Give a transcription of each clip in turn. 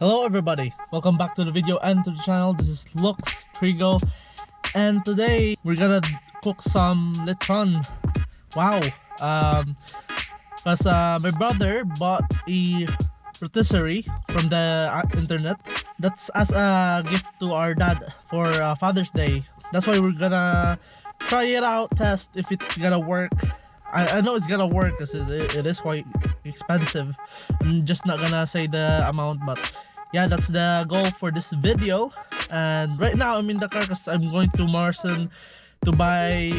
Hello everybody, welcome back to the video and to the channel. This is Lux Trigo, and today we're gonna cook some lechon. Wow. Because my brother bought a rotisserie from the internet. That's as a gift to our dad for Father's Day. That's why we're gonna try it out, test if it's gonna work. I know it's gonna work because it is quite expensive. I'm just not gonna say the amount, but yeah, that's the goal for this video. And right now I'm in the car because I'm going to Morrison to buy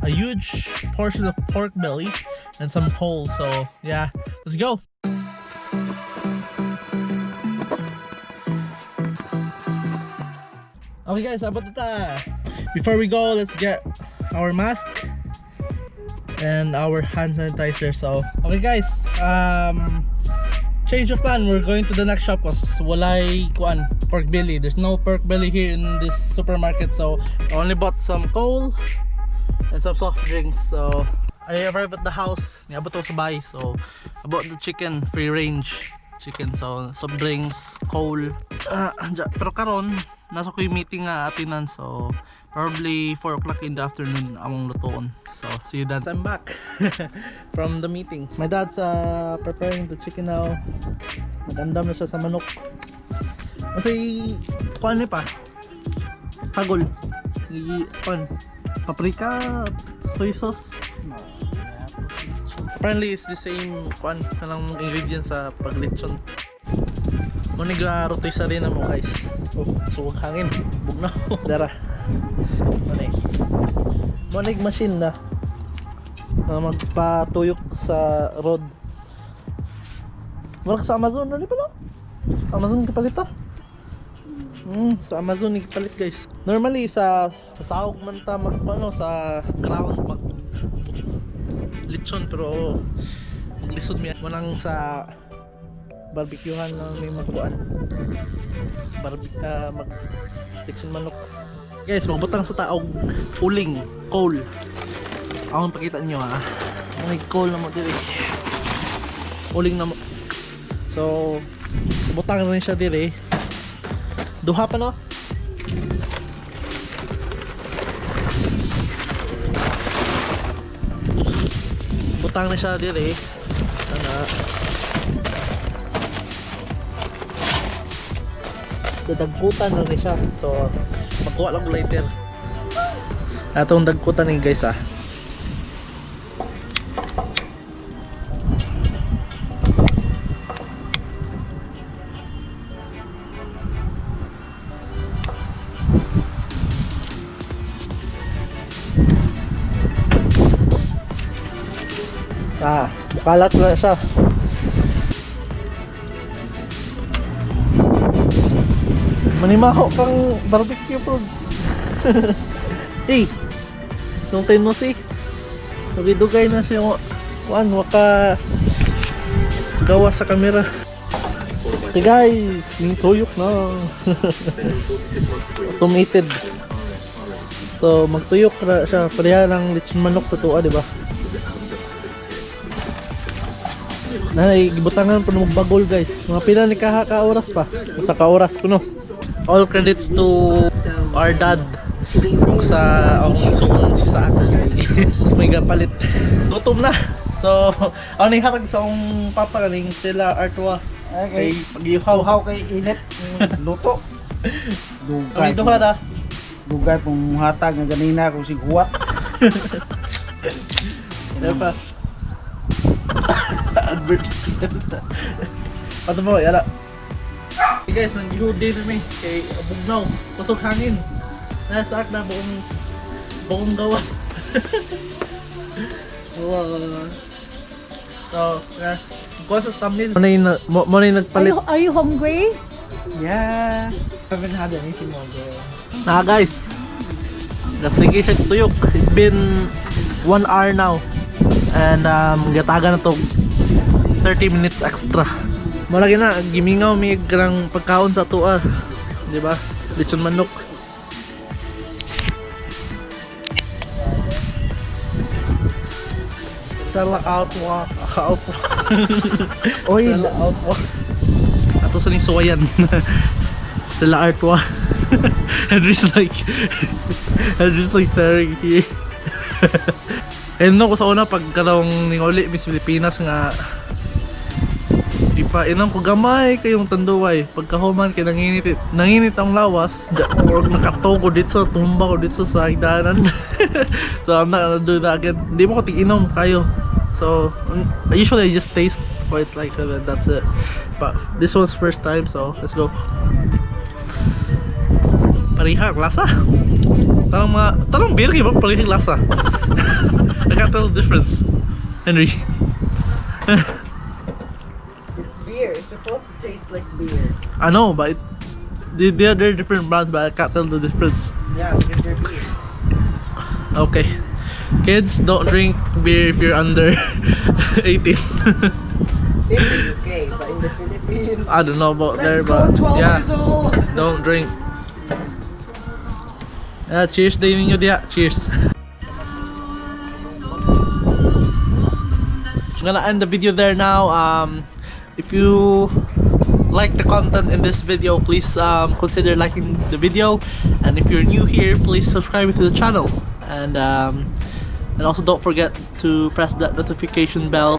a huge portion of pork belly and some coal. So yeah, let's go. Okay guys, abot na ta. Before we go, let's get our mask and our hand sanitizer. So okay guys, change of plan. We're going to the next shop because walay kuan pork belly. There's no pork belly here in this supermarket, so I only bought some coal and some soft drinks. So I arrived at the house, niabot ako sa bahay. So I bought the chicken, free range chicken. So soft drinks, coal, pero karon nasa ko yung meeting nga atinan, so probably 4 o'clock in the afternoon among lutoon. So see you then. I'm back from the meeting. My dad's preparing the chicken now. Nag-andam na siya sa manok kasi kuan pa tagol kuan paprika, soy sauce. Apparently it's the same kuan kanang ingredients sa paglechon. Monig rotisserie na mo guys. Oh, suwag hangin, bugnaw. Dara. Monig machine na magpatuyok sa road. Murag sa Amazon na pala. Amazon kapalit ah. Sa Amazon kapalit guys. Normally sa sahog man ta magpano sa ground mag lechon, pero maglisod mi manang sa barbecuehan lang may magkuan. Mag lechon manok. Guys, magbutang sa taog uling, coal. Akong pakita nyo ha. May coal na mo diri. Uling na mo. So, butang na rin siya diri. Duha pa no? Butang na siya diri. Dadagkutan na rin siya. So, magkuha lang lighter. Atong dagkutan ni guys ah. Bukalat na siya. Manimaho kang barbecue po. Hey, long time no see. Dugay na siya. Kuan waka gawa sa kamera. Hey guys, yung tuyok na. Automated. So magtuyok na siya. Pareha ng lechon manok sa tuwa, di ba? Gibutangan pa ng magbagol guys. Mga pila ni ka-oras pa. Sa ka-oras ko no. All credits to our dad sa suon si sa may gapalit. Gutom na. So, ano yung hatag sa akong papa kaning sila Artwa. Okay, pag-iuhaw kay init luto. Dugay. Dugay na. Dugay pong hatag nga ganina kung siguwat. Diba? Advertisement. Pato mo, yala. Hey guys, nag-i-hoodie na kay bugnaw, pasok hangin. Nasa na buong gawas. So, kuha sa thumbnail. Mo na nagpalit. Are you hungry? Yeah. Haven't had anything more there. Guys, sige siya tuyok. It's been 1 hour now. And gataga na to 30 minutes extra. Malagi na gimingaw mi grang pagkaon sa tuwa, di ba? Lechon manok. Stella outwalk. Oil outwalk. Ato ato sa ning suwayan. Stella Artois. Henry's like staring here. And no, ko sa una pag karong ninguli Miss Pilipinas nga ipainom ko gamay kayong tanduay. Pagkahuman kay nanginit ang lawas. Or nakatogo dito, tumba ko dito sa higdanan. So I'm not gonna do that again. Hindi mo ko tig-inom kayo. So usually I just taste what it's like and that's it. But this was first time, so let's go. Parihang lasa. Tanong beer kayo ba parihang lasa? I can't tell the difference. Henry. It's beer. It's supposed to taste like beer. I know, but they're different brands, but I can't tell the difference. Yeah, because they're beer. Okay. Kids, don't drink beer if you're under 18. In the UK, but in the Philippines. I don't know about there, Let's go, but 12 yeah, years old. don't drink. Yeah, cheers din ninyo diya. Cheers. I'm gonna end the video there now. If you like the content in this video, please consider liking the video, and if you're new here, please subscribe to the channel, and also don't forget to press that notification bell